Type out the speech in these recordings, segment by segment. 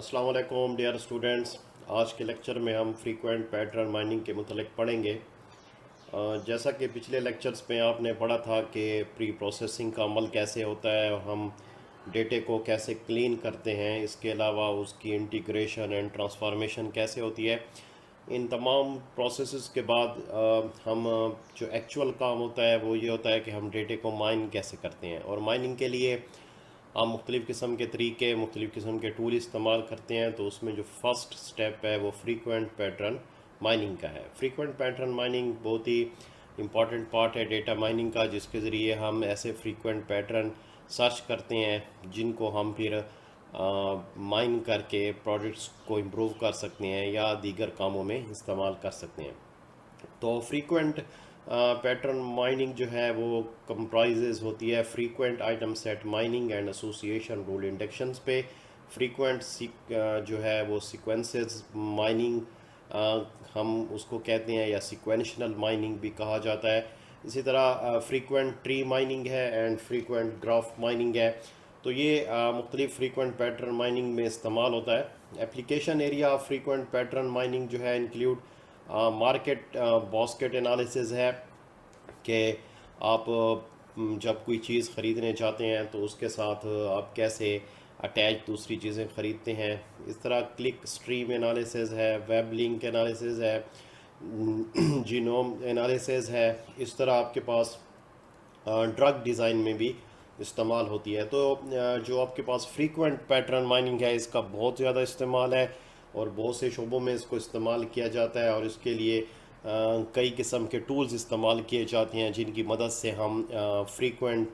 अस्सलाम वालेकुम dear students. आज के लेक्चर में हम फ्रीक्वेंट पैटर्न माइनिंग के मुतल्लिक़ पढ़ेंगे। जैसा कि पिछले लेक्चर्स में आपने पढ़ा था कि प्री प्रोसेसिंग का अमल कैसे होता है और हम डेटे को कैसे क्लीन करते हैं, इसके अलावा उसकी इंटीग्रेशन एंड ट्रांसफॉर्मेशन कैसे होती है। इन तमाम प्रोसेसेस के बाद हम जो एक्चुअल काम होता है वो ये होता है कि हम डेटे को माइन कैसे करते हैं। और माइनिंग के लिए हम मुख्तलिफ़ किस्म के तरीके, मुख्तलिफ़ किस्म के टूल इस्तेमाल करते हैं। तो उसमें जो फ़र्स्ट स्टेप है वो फ्रीक्वेंट पैटर्न माइनिंग का है। फ्रीक्वेंट पैटर्न माइनिंग बहुत ही इम्पॉर्टेंट पार्ट है डेटा माइनिंग का, जिसके ज़रिए हम ऐसे फ्रीक्वेंट पैटर्न सर्च करते हैं जिनको हम फिर माइन करके प्रोडक्ट्स को इम्प्रूव कर सकते हैं या दीगर कामों में इस्तेमाल कर सकते हैं। तो फ्रीक्वेंट पैटर्न माइनिंग जो है वो कंप्राइजेज होती है frequent item set mining and association rule inductions पे। फ्रीक्वेंट जो है वो सीक्वेंसेस माइनिंग हम उसको कहते हैं, या सीक्वेंशनल माइनिंग भी कहा जाता है। इसी तरह फ्रीक्वेंट ट्री माइनिंग है एंड फ्रीक्वेंट ग्राफ माइनिंग है। तो ये मुख्तलिफ फ्रीक्वेंट पैटर्न माइनिंग में इस्तेमाल होता है। Application area of frequent pattern mining जो है इंक्लूड मार्केट बास्केट एनालिसिस है कि आप जब कोई चीज़ ख़रीदने चाहते हैं तो उसके साथ आप कैसे अटैच दूसरी चीज़ें ख़रीदते हैं। इस तरह क्लिक स्ट्रीम एनालिसिस है, वेब लिंक एनालिसिस है, जीनोम एनालिसिस है। इस तरह आपके पास ड्रग डिज़ाइन में भी इस्तेमाल होती है। तो जो आपके पास फ्रीक्वेंट पैटर्न माइनिंग है इसका बहुत ज़्यादा इस्तेमाल है और बहुत से शोबों में इसको इस्तेमाल किया जाता है। और इसके लिए कई किस्म के टूल्स इस्तेमाल किए जाते हैं जिनकी मदद से हम फ्रीक्वेंट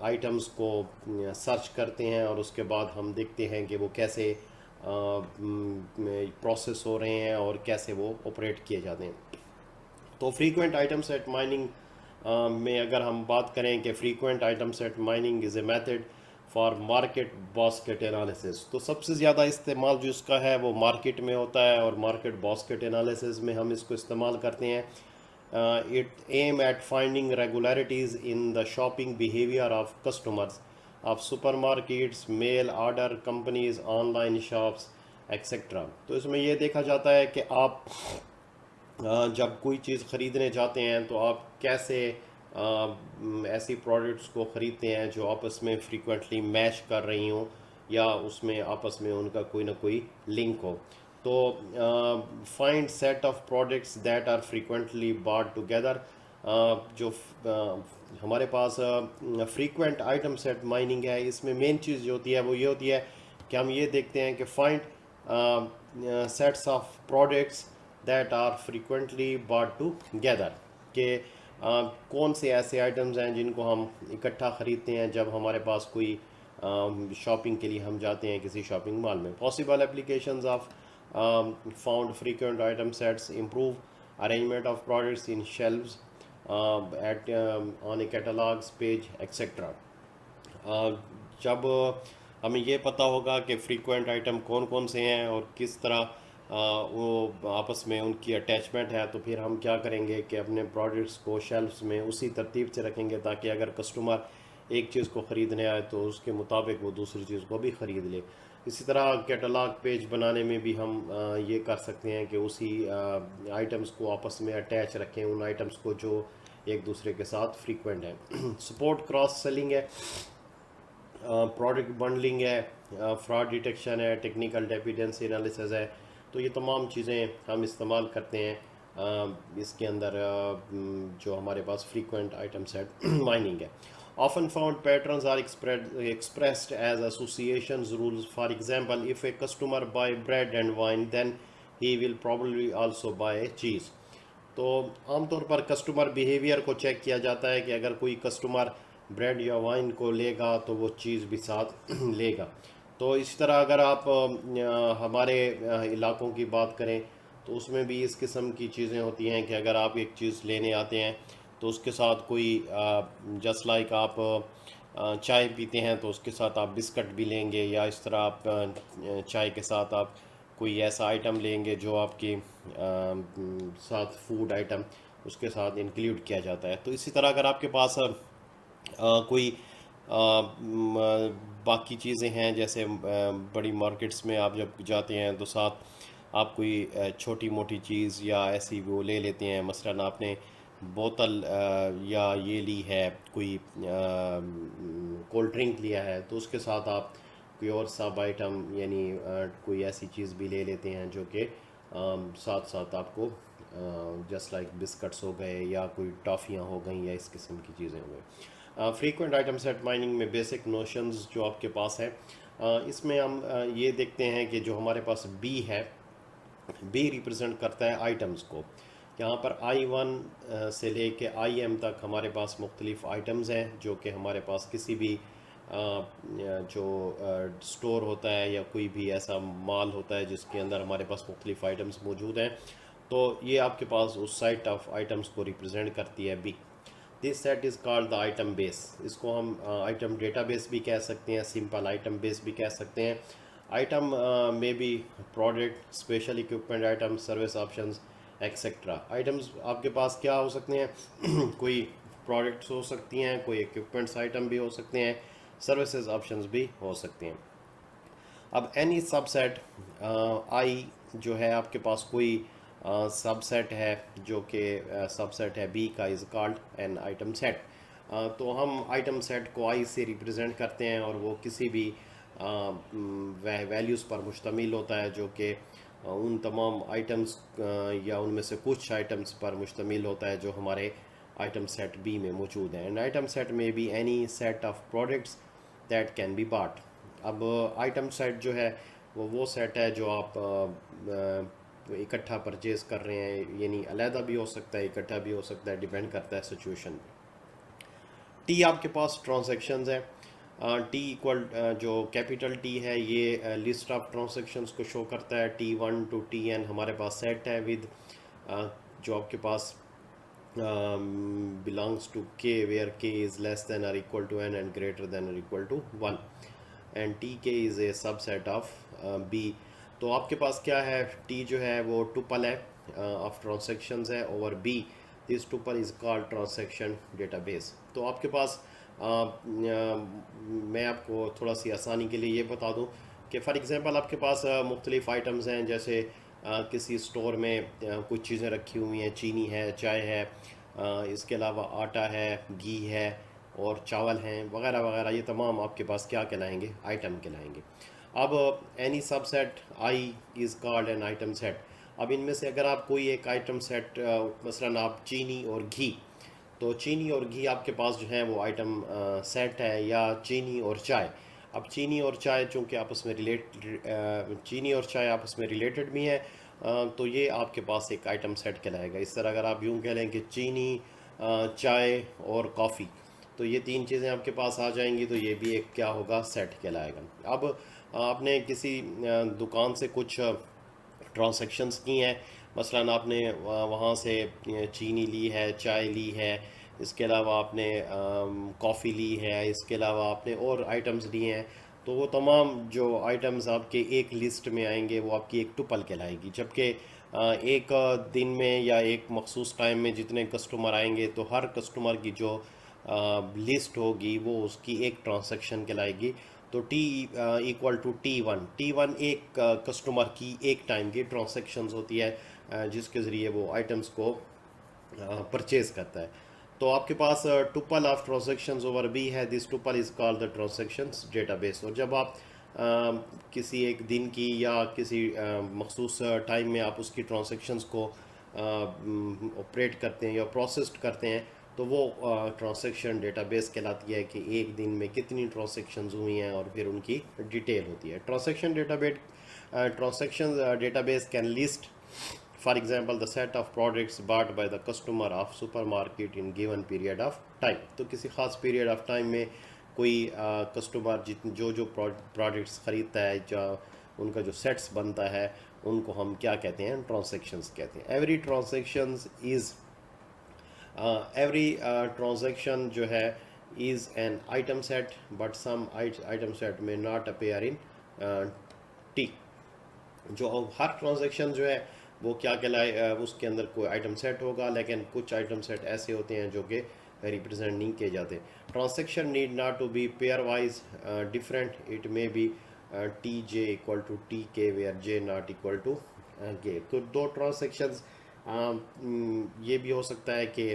आइटम्स को सर्च करते हैं और उसके बाद हम देखते हैं कि वो कैसे प्रोसेस हो रहे हैं और कैसे वो ऑपरेट किए जाते हैं। तो फ्रीक्वेंट आइटम सेट माइनिंग में अगर हम बात करें कि frequent item set mining is a method for market basket analysis, तो सबसे ज़्यादा इस्तेमाल जो इसका है वो मार्केट में होता है और मार्केट बास्केट एनालिसिस में हम इसको इस्तेमाल करते हैं। It aims at finding regularities in the shopping behaviour of customers of supermarkets, mail order companies, online shops etcetera. तो इसमें यह देखा जाता है कि आप जब कोई चीज़ ख़रीदने जाते हैं तो आप कैसे ऐसी प्रोडक्ट्स को ख़रीदते हैं जो आपस में फ्रीक्वेंटली मैच कर रही हों या उसमें आपस में उनका कोई ना कोई लिंक हो। तो find set of products that are frequently bought together. जो हमारे पास फ्रीक्वेंट आइटम सेट माइनिंग है, इसमें मेन चीज़ जो होती है वो ये होती है कि हम ये देखते हैं कि find sets of products that are frequently bought together, के कौन से ऐसे आइटम्स हैं जिनको हम इकट्ठा ख़रीदते हैं जब हमारे पास कोई शॉपिंग के लिए हम जाते हैं किसी शॉपिंग मॉल में। Possible applications of found frequent item sets improve arrangement of products in shelves at on a catalogs page etcetera. जब हमें ये पता होगा कि फ्रीक्वेंट आइटम कौन कौन से हैं और किस तरह वो आपस में उनकी अटैचमेंट है, तो फिर हम क्या करेंगे कि अपने प्रोडक्ट्स को शेल्फ्स में उसी तरतीब से रखेंगे ताकि अगर कस्टमर एक चीज़ को ख़रीदने आए तो उसके मुताबिक वो दूसरी चीज़ को भी ख़रीद ले। इसी तरह कैटलॉग पेज बनाने में भी हम ये कर सकते हैं कि उसी आइटम्स को आपस में अटैच रखें, उन आइटम्स को जो एक दूसरे के साथ फ्रीक्वेंट है। सपोर्ट क्रॉस सेलिंग है, प्रोडक्ट बंडलिंग है, फ्रॉड डिटेक्शन है, टेक्निकल डेपिडेंसी एनालिसिस है। तो ये तमाम चीज़ें हम इस्तेमाल करते हैं इसके अंदर जो हमारे पास फ्रीक्वेंट आइटम सेट माइनिंग है। Often found patterns are expressed as associations rules. For example, if a customer buy bread and wine, then he will probably also buy cheese. तो आमतौर पर कस्टमर बिहेवियर को चेक किया जाता है कि अगर कोई कस्टमर ब्रेड या वाइन को लेगा तो वो चीज़ भी साथ लेगा। तो इस तरह अगर आप हमारे इलाकों की बात करें तो उसमें भी इस किस्म की चीज़ें होती हैं कि अगर आप एक चीज़ लेने आते हैं तो उसके साथ कोई जस्ट लाइक आप चाय पीते हैं तो उसके साथ आप बिस्किट भी लेंगे, या इस तरह आप चाय के साथ आप कोई ऐसा आइटम लेंगे जो आपके साथ फूड आइटम उसके साथ इंक्लूड किया जाता है। तो इसी तरह अगर आपके पास कोई बाकी चीज़ें हैं जैसे बड़ी मार्केट्स में आप जब जाते हैं तो साथ आप कोई छोटी मोटी चीज़ या ऐसी वो ले लेते हैं, मसलन आपने बोतल या ये ली है, कोई कोल्ड ड्रिंक लिया है, तो उसके साथ आप कोई और सब आइटम यानी कोई ऐसी चीज़ भी ले लेते हैं जो कि साथ साथ आपको जस्ट लाइक बिस्कट्स हो गए या कोई टॉफ़ियाँ हो गई या इस किस्म की चीज़ें हो गई। फ्रीक्वेंट आइटम सेट माइनिंग में बेसिक नोशंस जो आपके पास है, इसमें हम ये देखते हैं कि जो हमारे पास बी है, बी रिप्रेजेंट करता है आइटम्स को। यहाँ पर I1 से लेके IM तक हमारे पास मुख्तलिफ आइटम्स हैं जो कि हमारे पास किसी भी जो स्टोर होता है या कोई भी ऐसा माल होता है जिसके अंदर हमारे पास मुख्तलिफ आइटम्स मौजूद हैं, तो ये आपके पास उस सेट ऑफ आइटम्स को रिप्रेजेंट करती है B. This set is called the item base. इसको हम आइटम डेटाबेस भी कह सकते हैं, सिंपल आइटम बेस भी कह सकते हैं। आइटम में भी product, special equipment item, service options etcetera. Items आपके पास क्या हो सकते हैं कोई प्रोडक्ट्स हो सकती हैं, कोई इक्विपमेंट्स आइटम भी हो सकते हैं, सर्विसेज ऑप्शंस भी हो सकते हैं। अब एनी सबसेट आई जो है आपके पास कोई सबसेट है जो कि सबसेट है बी का, is called an item set. तो हम आइटम सेट को आई से रिप्रेजेंट करते हैं और वो किसी भी वैल्यूज़ पर मुश्तमिल होता है जो कि उन तमाम आइटम्स या उनमें से कुछ आइटम्स पर मुश्तमिल होता है जो हमारे आइटम सेट बी में मौजूद हैं। एंड आइटम सेट में be any set of products that can be bought. अब आइटम सेट जो है वो सेट है जो आप इकट्ठा परचेज़ कर रहे हैं, यानी अलहदा भी हो सकता है, इकट्ठा भी हो सकता है, डिपेंड करता है सिचुएशन पे। टी आपके पास ट्रांजैक्शंस है। टी इक्वल जो कैपिटल टी है ये लिस्ट ऑफ ट्रांजैक्शंस को शो करता है। T1 to TN हमारे पास सेट है विद जो आपके पास belongs to K where K is less than or equal to N and greater than or equal to 1 and TK is a subset of B। तो आपके पास क्या है, T जो है वो टुपल है ऑफ ट्रांजैक्शंस है over B। This tuple is called transaction database. तो आपके पास मैं आपको थोड़ा सी आसानी के लिए ये बता दूं कि फ़ॉर एग्ज़ाम्पल आपके पास मुख्तलिफ़ आइटम्स हैं, जैसे किसी स्टोर में कुछ चीज़ें रखी हुई हैं, चीनी है, चाय है, इसके अलावा आटा है, घी है और चावल हैं वगैरह वगैरह। ये तमाम आपके पास क्या कहलाएंगे, आइटम कहलाएंगे। अब any subset I is called an item set. अब इनमें से अगर आप कोई एक आइटम सेट मसलन आप चीनी और घी, तो चीनी और घी आपके पास जो है वो आइटम सेट है, या चीनी और चाय। अब चीनी और चाय चूँकि आपस में चीनी और चाय आपस में रिलेटेड भी हैं, तो ये आपके पास एक आइटम सेट कहलाएगा। इस तरह अगर आप यूँ कह लें कि चीनी, चाय और कॉफ़ी, तो ये तीन चीज़ें आपके पास आ जाएंगी, तो ये भी एक क्या होगा, सेट कहलाएगा। अब आपने किसी दुकान से कुछ ट्रांजैक्शंस की हैं, मसलन आपने वहाँ से चीनी ली है, चाय ली है, इसके अलावा आपने कॉफ़ी ली है, इसके अलावा आपने और आइटम्स लिए हैं, तो वो तमाम जो आइटम्स आपके एक लिस्ट में आएंगे वो आपकी एक टुपल कहलाएगी। जबकि एक दिन में या एक मखसूस टाइम में जितने कस्टमर आएंगे तो हर कस्टमर की जो लिस्ट होगी वो उसकी एक ट्रांजैक्शन कहलाएगी। तो T इक्वल टू T1 एक कस्टमर की एक टाइम की ट्रांजैक्शंस होती है जिसके ज़रिए वो आइटम्स को परचेज़ करता है। तो आपके पास tuple of transactions over b है। This tuple is called the transactions database. और जब आप किसी एक दिन की या किसी मखसूस टाइम में आप उसकी ट्रांजैक्शंस को ऑपरेट करते हैं या प्रोसेस्ड करते हैं, तो वो ट्रांजैक्शन डेटाबेस कहलाती है कि एक दिन में कितनी ट्रांजैक्शंस हुई हैं और फिर उनकी डिटेल होती है। Transaction database can list for example the set of products bought by the customer of supermarket in given period of time. तो किसी ख़ास पीरियड ऑफ टाइम में कोई कस्टमर जो प्रोडक्ट्स ख़रीदता है, जो उनका जो सेट्स बनता है, उनको हम क्या कहते हैं, ट्रांजैक्शंस कहते हैं। एवरी ट्रांजैक्शन जो है is an item set, but some item set में नॉट अपेयर इन टी। जो हर ट्रांजैक्शन जो है वो क्या कहलाए, उसके अंदर कोई आइटम सेट होगा, लेकिन कुछ आइटम सेट ऐसे होते हैं जो कि रिप्रेजेंट नहीं किए जाते। Transaction need not to be pairwise different, it may be t j equal to t k where j not equal to k. तो दो ट्रांसेक्शंस ये भी हो सकता है कि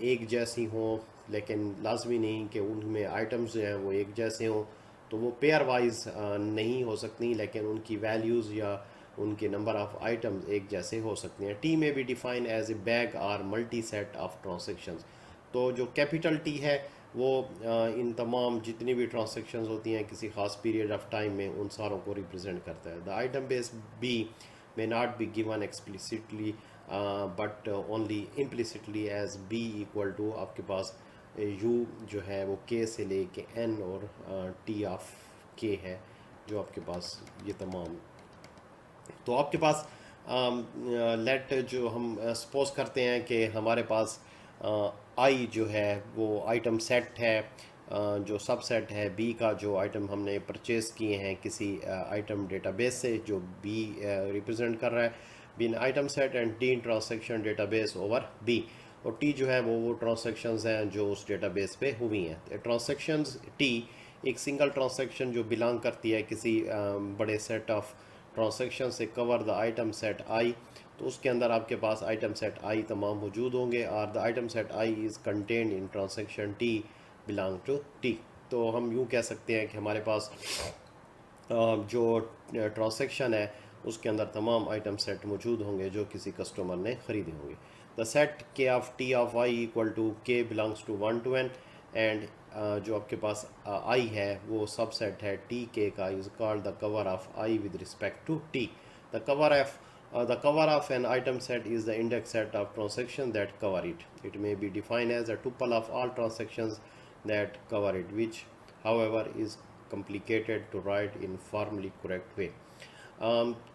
एक जैसी हों, लेकिन लाजमी नहीं कि उनमें आइटम्स जो हैं वो एक जैसे हों, तो वो पेयर वाइज नहीं हो सकती, लेकिन उनकी वैल्यूज़ या उनके नंबर ऑफ आइटम्स एक जैसे हो सकते हैं। टी में भी डिफाइन एज ए बैग और मल्टी सेट ऑफ ट्रांजेक्शंस। तो जो कैपिटल टी है वो इन तमाम जितनी भी ट्रांजेक्शंस होती हैं किसी खास पीरियड ऑफ टाइम में, उन सारों को रिप्रेजेंट करता है। The item base B may not be given explicitly but only implicitly as b equal to आपके पास u जो है वो k से लेके n और t of k है जो आपके पास ये तमाम। तो आपके पास लेट जो हम सपोज करते हैं कि हमारे पास आई जो है वो आइटम सेट है, जो सबसेट है बी का, जो आइटम हमने परचेज़ किए हैं किसी आइटम डेटाबेस से जो बी रिप्रेजेंट कर रहा है, been item set and T transaction database over B. और टी जो है वो ट्रांसेक्शंस हैं जो उस डेटाबेस पे हुई हैं। ट्रांसेक्शंस टी एक सिंगल ट्रांसेक्शन जो बिलोंग करती है किसी बड़े सेट ऑफ ट्रांसेक्शन से कवर द आइटम सेट आई, तो उसके अंदर आपके पास आइटम सेट आई तमाम मौजूद होंगे। और the item set I is contained in transaction T belong to T. तो हम यूँ कह सकते हैं कि हमारे पास जो ट्रांसेक्शन है उसके अंदर तमाम आइटम सेट मौजूद होंगे जो किसी कस्टमर ने ख़रीदे होंगे। The set k of t of i equal to k belongs to 1 to n and जो आपके पास आई है वो सबसेट है टी के का, is called the cover of I with respect to T. The cover of an item set is the index set of transaction that cover it. It may be defined as a tuple of all transactions that cover it, which however is complicated to write in formally correct way।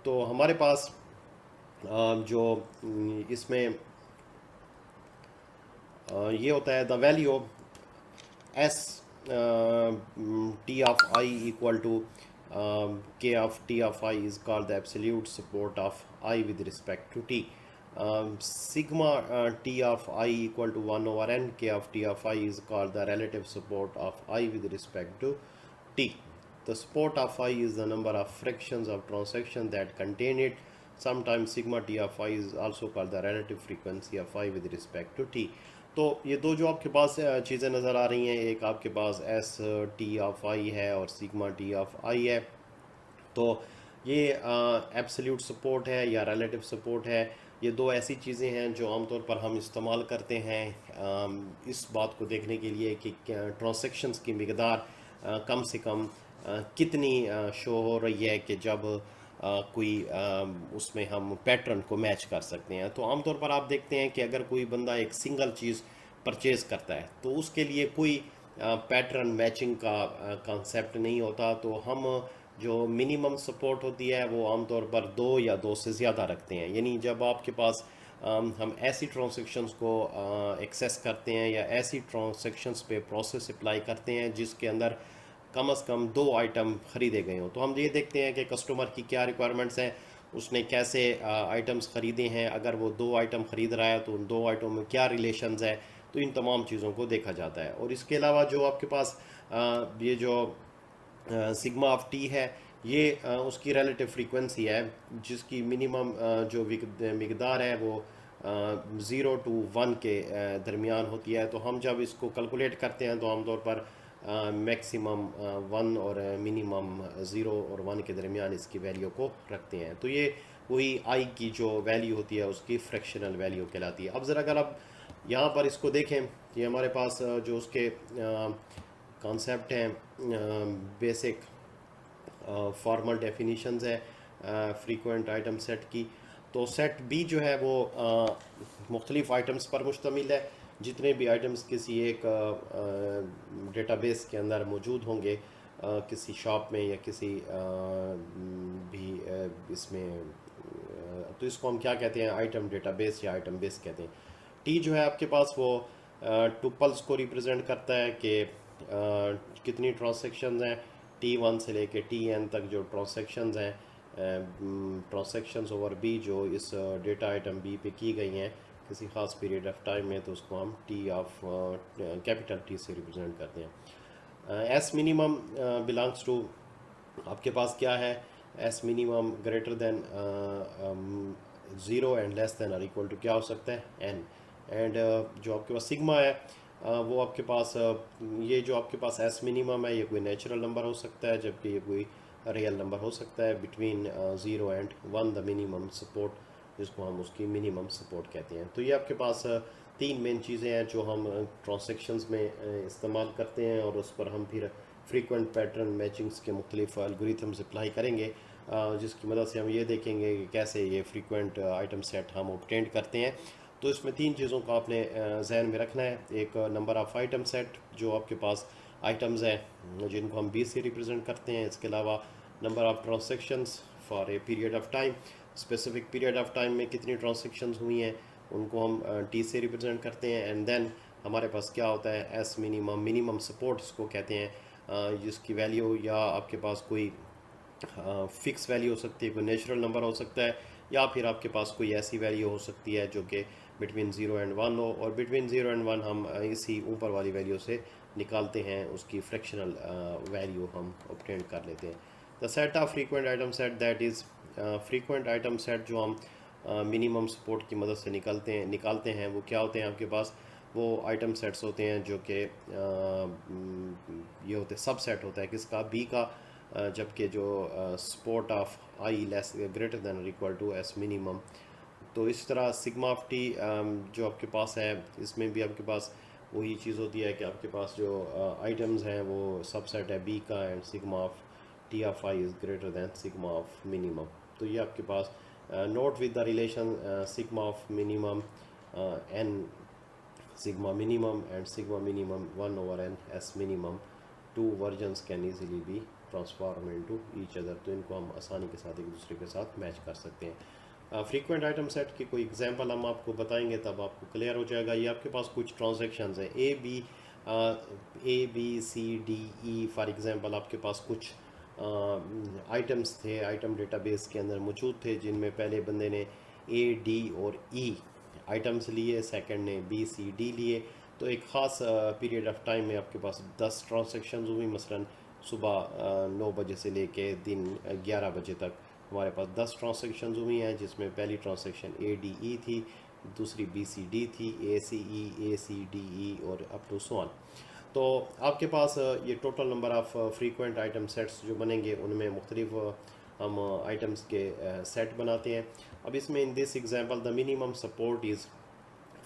तो हमारे पास जो इसमें ये होता है the value s t of i equal to k of t of i is called the absolute support of I with respect to t. sigma t of I equal to 1 over n k of t of I is called the relative support of I with respect to t. The support of I is the number of fractions of transaction that contain it. Sometimes sigma t of I is also called the relative frequency of I with respect to t. तो ये दो जो आपके पास चीज़ें नज़र आ रही हैं, एक आपके पास एस टी ऑफ आई है और सिग्मा टी ऑफ आई है। तो ये एब्सोल्यूट सपोर्ट है या रिलेटिव सपोर्ट है, ये दो ऐसी चीज़ें हैं जो आमतौर पर हम इस्तेमाल करते हैं इस बात को देखने के लिए कि ट्रांजैक्शंस की मिकदार कम से कम कितनी शो हो रही है कि जब कोई उसमें हम पैटर्न को मैच कर सकते हैं। तो आमतौर पर आप देखते हैं कि अगर कोई बंदा एक सिंगल चीज़ परचेज़ करता है तो उसके लिए कोई पैटर्न मैचिंग का कॉन्सेप्ट नहीं होता। तो हम जो मिनिमम सपोर्ट होती है वो आमतौर पर 2 या 2 से ज़्यादा रखते हैं। यानी जब आपके पास हम ऐसी ट्रांजैक्शंस को एक्सेस करते हैं या ऐसी ट्रांजैक्शंस पे प्रोसेस अप्लाई करते हैं जिसके अंदर कम से कम 2 आइटम ख़रीदे गए हों, तो हम ये देखते हैं कि कस्टमर की क्या रिक्वायरमेंट्स हैं, उसने कैसे आइटम्स ख़रीदे हैं, अगर वो 2 आइटम ख़रीद रहा है तो उन 2 आइटम में क्या रिलेशंस है, तो इन तमाम चीज़ों को देखा जाता है। और इसके अलावा जो आपके पास ये जो सिग्मा ऑफ टी है ये उसकी रिलेटिव फ्रीक्वेंसी है जिसकी मिनिमम जो मिकदार है वो 0 to 1 के दरमियान होती है। तो हम जब इसको कैलकुलेट करते हैं तो आमतौर पर मैक्सिमम 1 और मिनिमम 0 और 1 के दरमियान इसकी वैल्यू को रखते हैं। तो ये वही आई की जो वैल्यू होती है उसकी फ्रैक्शनल वैल्यू कहलाती है। अब ज़रा अगर आप यहाँ पर इसको देखें, ये हमारे पास जो उसके कॉन्सेप्ट हैं बेसिक फॉर्मल डेफिनीशंस है फ्रीक्वेंट आइटम सेट की। तो सेट बी जो है वो मुख्तलिफ आइटम्स पर मुश्तमिल है। जितने भी आइटम्स किसी एक डेटाबेस के अंदर मौजूद होंगे किसी शॉप में या किसी भी इसमें, तो इसको हम क्या कहते हैं, आइटम डेटाबेस या आइटम बेस कहते हैं। टी जो है आपके पास वो टुपल्स को रिप्रेजेंट करता है कि कितनी ट्रांजैक्शंस हैं, T1 से लेके Tn तक जो ट्रांजैक्शंस हैं, ट्रांजैक्शंस ओवर बी जो इस डेटा आइटम बी पे की गई हैं किसी ख़ास पीरियड ऑफ टाइम में, तो उसको हम टी ऑफ कैपिटल टी से रिप्रेजेंट करते हैं। एस मिनिमम बिलोंग्स टू, आपके पास क्या है, S minimum greater than 0 and less than और इक्वल टू क्या हो सकता है, एन। एंड जो आपके पास सिग्मा है वो आपके पास ये जो आपके पास एस मिनिमम है ये कोई नेचुरल नंबर हो सकता है, जबकि ये कोई रियल नंबर हो सकता है between 0 and 1 the minimum support, जिसको हम उसकी मिनिमम सपोर्ट कहते हैं। तो ये आपके पास तीन मेन चीज़ें हैं जो हम ट्रांजैक्शंस में इस्तेमाल करते हैं, और उस पर हम फिर फ्रीक्वेंट पैटर्न मैचिंग्स के मुख्तलिफ एल्गोरिथम्स अप्लाई करेंगे, जिसकी मदद से हम ये देखेंगे कि कैसे ये फ्रीक्वेंट आइटम सेट हम ऑब्टेन करते हैं। तो इसमें तीन चीज़ों को आपने जहन में रखना है। एक नंबर ऑफ़ आइटम सेट, जो आपके पास आइटम्स हैं जिनको हम 20 से रिप्रेजेंट करते हैं। इसके अलावा number of transactions for a period of time, specific period of time में कितनी ट्रांजैक्शंस हुई हैं उनको हम टी से रिप्रेजेंट करते हैं। एंड देन हमारे पास क्या होता है, एस मिनिमम, मिनिमम सपोर्ट इसको कहते हैं, जिसकी वैल्यू या आपके पास कोई फिक्स वैल्यू हो सकती है, कोई नेचुरल नंबर हो सकता है, या फिर आपके पास कोई ऐसी वैल्यू हो सकती है जो कि बिटवीन 0 एंड 1 हो, और बिटवीन 0 एंड 1 हम इसी ऊपर वाली वैल्यू से निकालते हैं, उसकी फ्रैक्शनल वैल्यू हम ऑब्टेन कर लेते हैं। The set of frequent item set, that is frequent item set जो हम मिनिमम सपोर्ट की मदद से निकालते हैं वो क्या होते हैं आपके पास, वो आइटम सेट्स होते हैं जो कि ये होते सब सेट होता है किसका, बी का, जबकि जो support of I less greater than और इक्वल टू एस मिनिमम। तो इस तरह सिग्मा ऑफ टी जो आपके पास है, इसमें भी आपके पास वही चीज़ होती है कि आपके पास जो आइटम्स हैं वो सबसेट है बी का, and sigma of t of i is greater than sigma of minimum. तो ये आपके पास note with the relation sigma of minimum n sigma minimum and sigma minimum 1 over n s minimum, two versions can easily be transformed into each other। तो इनको हम आसानी के साथ एक दूसरे के साथ मैच कर सकते हैं। फ्रीक्वेंट आइटम सेट की कोई एग्जांपल हम आपको बताएंगे तब आपको क्लियर हो जाएगा। ये आपके पास कुछ ट्रांजैक्शंस हैं, A B C D E for example, आपके पास कुछ आइटम्स थे, आइटम डेटाबेस के अंदर मौजूद थे, जिनमें पहले बंदे ने ए डी और ई आइटम्स लिए, सेकंड ने बी सी डी लिए। तो एक ख़ास पीरियड ऑफ टाइम में आपके पास 10 ट्रांजैक्शंस हुई, मसलन सुबह 9 बजे से लेके दिन 11 बजे तक हमारे पास 10 ट्रांजैक्शंस हुई हैं, जिसमें पहली ट्रांजैक्शन ए डी ई थी, दूसरी बी सी डी थी, ए सी डी ई और अप टू सो ऑन। तो आपके पास ये total number of frequent item sets जो बनेंगे उनमें मुख्तलिफ हम आइटम्स के सेट बनाते हैं। अब इसमें in this example the minimum support is,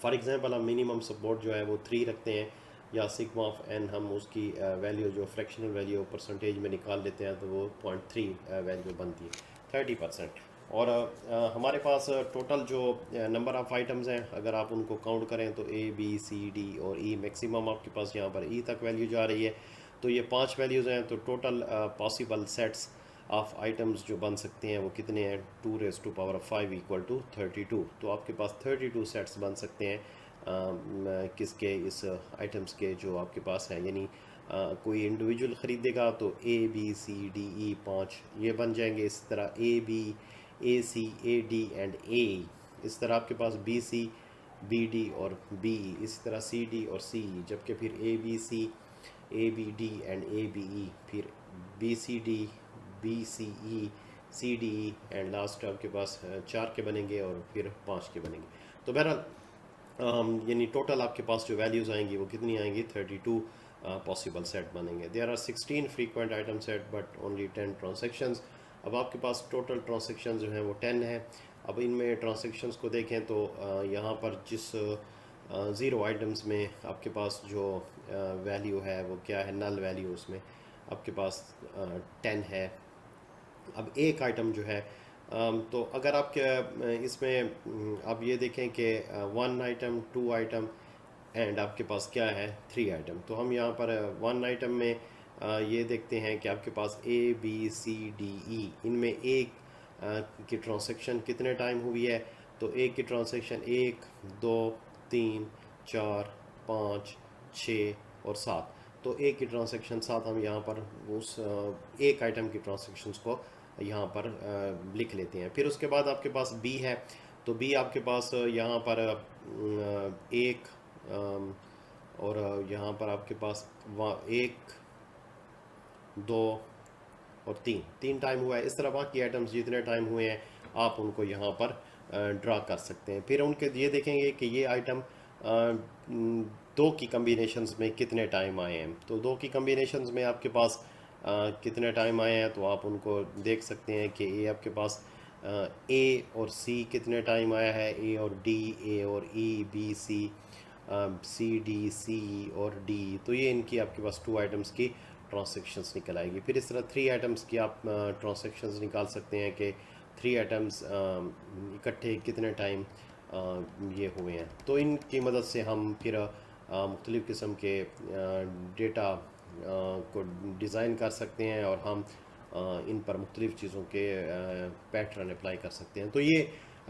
for example हम मिनिमम सपोर्ट जो है वो 3 रखते हैं, या सिग्मा ऑफ एन हम उसकी वैल्यू जो फ्रैक्शनल वैल्यू परसेंटेज में निकाल लेते हैं, तो वो 0.3 वैल्यू बनती है, 30%। और हमारे पास टोटल जो नंबर ऑफ़ आइटम्स हैं अगर आप उनको काउंट करें तो ए बी सी डी और ई, मैक्सिमम आपके पास यहाँ पर ई तक वैल्यू जा रही है। तो ये 5 वैल्यूज़ हैं, तो total possible sets of items जो बन सकते हैं वो कितने हैं, 2⁵ इक्वल टू 32। तो आपके पास 32 सेट्स बन सकते हैं किसके, इस आइटम्स के जो आपके पास हैं। यानी कोई इंडिविजुअल ख़रीदेगा तो ए बी सी डी ई 5 ये बन जाएंगे। इस तरह A B, A C, A D and A, इस तरह आपके पास बी सी, बी डी और बी, इस तरह सी डी और सी, जबकि फिर A B C, A B D and A B E, फिर B C D, B C E, C D E and last आपके पास 4 के बनेंगे और फिर 5 के बनेंगे। तो बहरहाल यानी टोटल आपके पास जो वैल्यूज़ आएंगी वो कितनी आएंगी, 32 पॉसिबल सेट बनेंगे। There are 16 frequent item set but only 10 transactions. अब आपके पास टोटल ट्रांजैक्शन जो हैं वो 10 है। अब इनमें ट्रांजैक्शंस को देखें तो यहाँ पर जिस 0 आइटम्स में आपके पास जो वैल्यू है वो क्या है, नल वैल्यू, उसमें आपके पास 10 है। अब एक आइटम जो है तो अगर आपके इसमें आप ये देखें कि 1 आइटम, 2 आइटम एंड आपके पास क्या है 3 आइटम। तो हम यहाँ पर 1 आइटम में ये देखते हैं कि आपके पास ए बी सी डी ई, इनमें एक की ट्रांजैक्शन कितने टाइम हुई है, तो एक की ट्रांजैक्शन 1 2 3 4 5 6 और 7। तो एक की ट्रांजैक्शन 7 हम यहाँ पर उस एक आइटम की ट्रांजैक्शंस को यहाँ पर लिख लेते हैं। फिर उसके बाद आपके पास बी है, तो बी आपके पास यहाँ पर एक और यहाँ पर आपके पास एक, दो और तीन, तीन टाइम हुआ है। इस तरह बाकी आइटम्स जितने टाइम हुए हैं आप उनको यहाँ पर ड्रा कर सकते हैं। फिर उनके ये देखेंगे कि ये आइटम दो की कम्बिनेशंस में कितने टाइम आए हैं। तो दो की कम्बिनेशंस में आपके पास कितने टाइम आए हैं, तो आप उनको देख सकते हैं कि ए आपके पास ए और सी कितने टाइम आया है, ए और डी, ए और ई, बी सी, सी डी, सी और डी। तो ये इनकी आपके पास टू आइटम्स की ट्रांसैक्शंस निकल आएगी। फिर इस तरह थ्री आइटम्स की आप ट्रांसैक्शंस निकाल सकते हैं कि थ्री आइटम्स इकट्ठे कितने टाइम ये हुए हैं। तो इनकी मदद से हम फिर मुख्तलिफ़ किस्म के डेटा को डिज़ाइन कर सकते हैं और हम इन पर मुख्तलिफ़ चीज़ों के पैटर्न अप्लाई कर सकते हैं। तो ये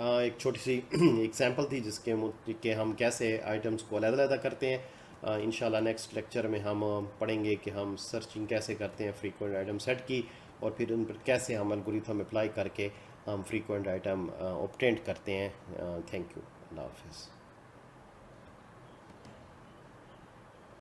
एक छोटी सी एग्जांपल थी जिसके हम कैसे आइटम्स को अलग-अलग करते हैं। इंशाल्लाह नेक्स्ट लेक्चर में हम पढ़ेंगे कि हम सर्चिंग कैसे करते हैं फ्रीक्वेंट आइटम सेट की, और फिर उन पर कैसे हम एल्गोरिथम अप्लाई करके हम फ्रीक्वेंट आइटम ऑब्टेन करते हैं। थैंक यू, अल्लाह हाफ़िज़।